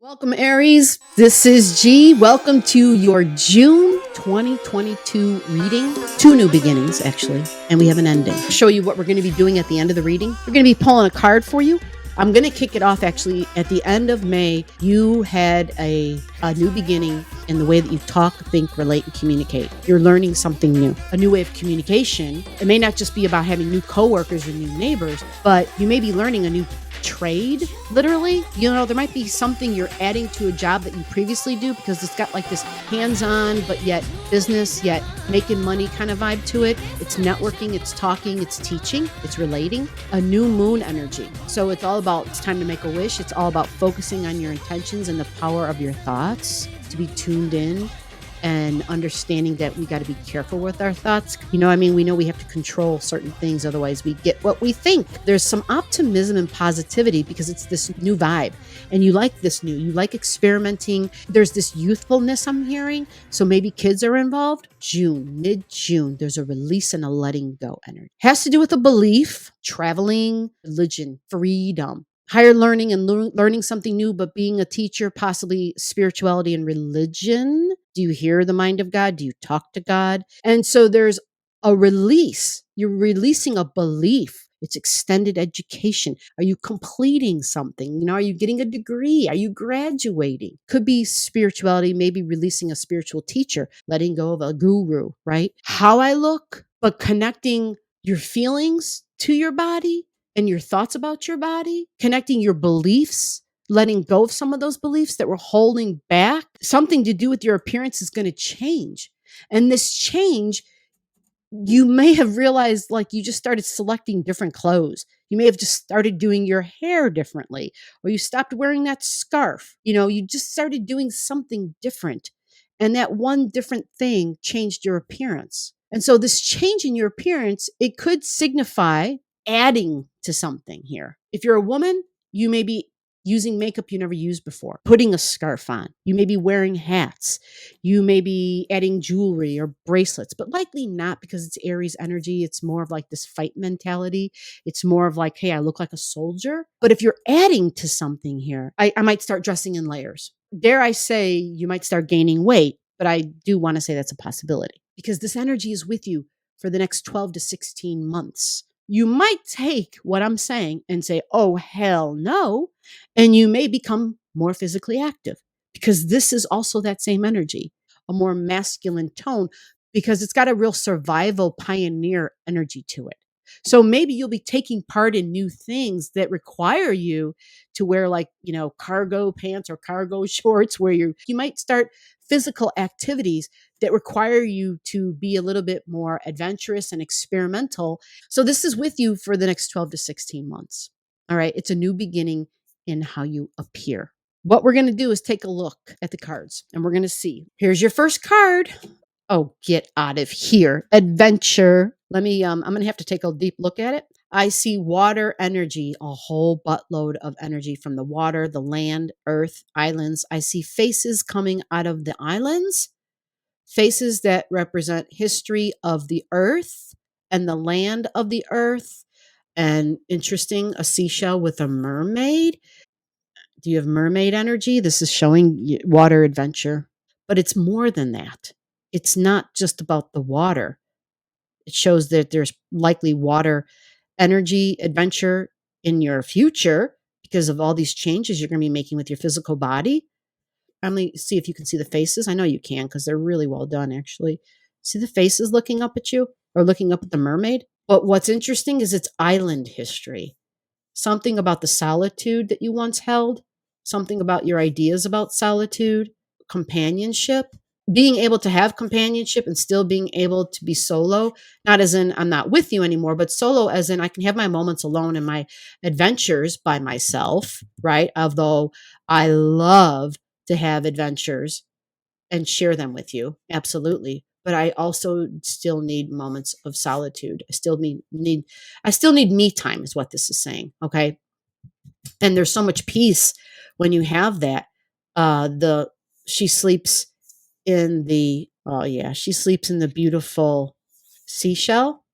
Welcome, Aries. This is G. Welcome to your June 2022 reading. Two new beginnings, actually, and we have an ending. I'll show you what we're going to be doing at the end of the reading. We're going to be pulling a card for you. I'm going to kick it off, actually, at the end of May. You had a new beginning in the way that you talk, think, relate, and communicate. You're learning something new, a new way of communication. It may not just be about having new coworkers or new neighbors, but you may be learning a new trade, literally. You know, there might be something you're adding to a job that you previously do because it's got like this hands-on, but yet business, yet making money kind of vibe to it. It's networking, it's talking, it's teaching, it's relating. A new moon energy. So it's all about, it's time to make a wish. It's all about focusing on your intentions and the power of your thoughts, to be tuned in and understanding that we got to be careful with our thoughts. You know, I mean, we know we have to control certain things, otherwise we get what we think. There's some optimism and positivity because it's this new vibe and you like this new, you like experimenting. There's this youthfulness I'm hearing. So maybe kids are involved. June, mid-June, there's a release and a letting go energy. Has to do with a belief, traveling, religion, freedom. Higher learning and learning something new, but being a teacher, possibly spirituality and religion. Do you hear the mind of God? Do you talk to God? And so there's a release. You're releasing a belief. It's extended education. Are you completing something? You know, are you getting a degree? Are you graduating? Could be spirituality, maybe releasing a spiritual teacher, letting go of a guru, right? How I look, but connecting your feelings to your body and your thoughts about your body, connecting your beliefs, letting go of some of those beliefs that were holding back. Something to do with your appearance is going to change. And this change, you may have realized like you just started selecting different clothes. You may have just started doing your hair differently, or you stopped wearing that scarf. You know, you just started doing something different. And that one different thing changed your appearance. And so this change in your appearance, it could signify adding to something here. If you're a woman, you may be using makeup you never used before, putting a scarf on. You may be wearing hats. You may be adding jewelry or bracelets, but likely not because it's Aries energy. It's more of like this fight mentality. It's more of like, hey, I look like a soldier. But if you're adding to something here, I might start dressing in layers. Dare I say you might start gaining weight, but I do want to say that's a possibility because this energy is with you for the next 12 to 16 months. You might take what I'm saying and say, oh, hell no. And you may become more physically active because this is also that same energy, a more masculine tone, because it's got a real survival pioneer energy to it. So maybe you'll be taking part in new things that require you to wear like, you know, cargo pants or cargo shorts where you might start physical activities that require you to be a little bit more adventurous and experimental. So this is with you for the next 12 to 16 months. All right. It's a new beginning in how you appear. What we're going to do is take a look at the cards and we're going to see. Here's your first card. Oh, get out of here. Adventure. Let me, I'm going to have to take a deep look at it. I see water energy, a whole buttload of energy from the water, the land, earth, islands. I see faces coming out of the islands, faces that represent history of the earth and the land of the earth. And interesting, a seashell with a mermaid. Do you have mermaid energy? This is showing water adventure, but it's more than that. It's not just about the water. It shows that there's likely water energy adventure in your future because of all these changes you're going to be making with your physical body. Let me see if you can see the faces. I know you can because they're really well done, actually. See the faces looking up at you or looking up at the mermaid? But what's interesting is it's island history. Something about the solitude that you once held, something about your ideas about solitude, companionship, being able to have companionship and still being able to be solo, not as in I'm not with you anymore, but solo as in I can have my moments alone and my adventures by myself, right? Although I love to have adventures and share them with you. Absolutely. But I also still need moments of solitude. I still need me time is what this is saying. Okay. And there's so much peace when you have that. She sleeps in the, oh yeah, she sleeps in the beautiful seashell.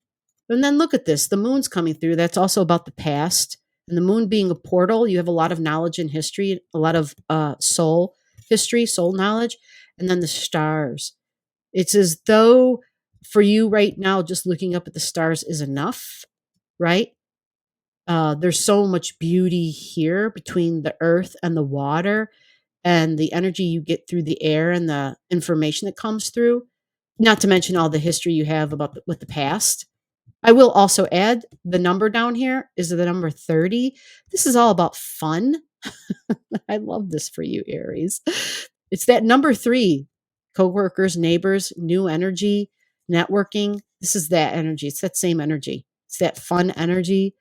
And then look at this, the moon's coming through. That's also about the past. And the moon being a portal, you have a lot of knowledge and history, a lot of soul history, soul knowledge. And then the stars. It's as though for you right now, just looking up at the stars is enough, right? There's so much beauty here between the earth and the water and the energy you get through the air and the information that comes through, not to mention all the history you have about with the past. I will also add the number down here is the number 30. This is all about fun. I love this for you, Aries. It's that number 3, coworkers, neighbors, new energy, networking. This is that energy. It's that same energy. It's that fun energy.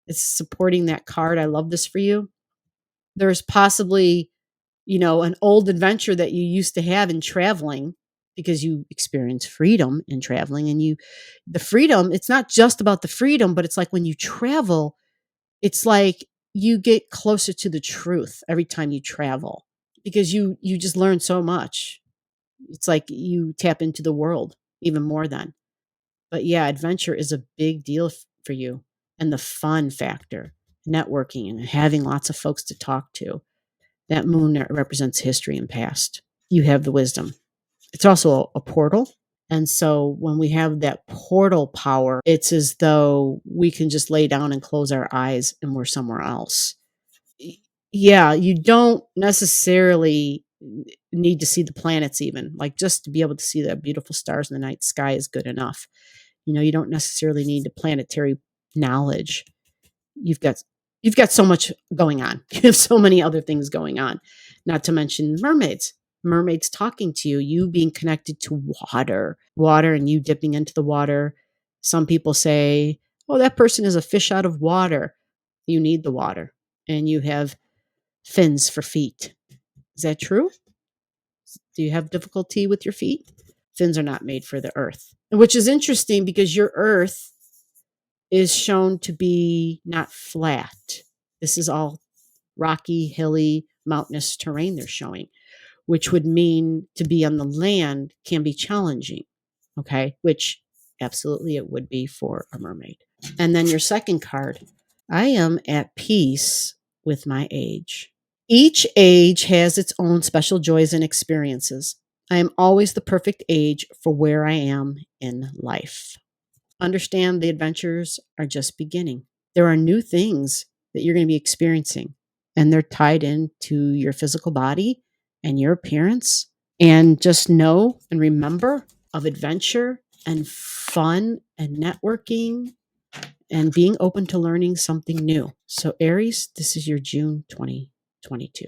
It's supporting that card. I love this for you. There's possibly, an old adventure that you used to have in traveling because you experience freedom in traveling and the freedom, it's not just about the freedom, but it's like when you travel, it's like you get closer to the truth every time you travel because you just learn so much. It's like you tap into the world even more then. But yeah, adventure is a big deal for you, and the fun factor, networking and having lots of folks to talk to. That moon represents history and past. You have the wisdom. It's also a portal. And so when we have that portal power, it's as though we can just lay down and close our eyes and we're somewhere else. Yeah, you don't necessarily need to see the planets even. Like just to be able to see the beautiful stars in the night sky is good enough. You don't necessarily need the planetary knowledge. You've got you've got so much going on. You have so many other things going on. Not to mention mermaids. Mermaids talking to you, you being connected to water and you dipping into the water. Some people say, "Oh, that person is a fish out of water." You need the water and you have fins for feet. Is that true? Do you have difficulty with your feet? Fins are not made for the earth, which is interesting because your earth is shown to be not flat. This is all rocky, hilly, mountainous terrain they're showing, which would mean to be on the land can be challenging. Okay. Which absolutely it would be for a mermaid. And then your second card, I am at peace with my age. Each age has its own special joys and experiences. I am always the perfect age for where I am in life. Understand the adventures are just beginning. There are new things that you're going to be experiencing, and they're tied into your physical body and your appearance. And just know and remember of adventure and fun and networking and being open to learning something new. So, Aries, this is your June 2022.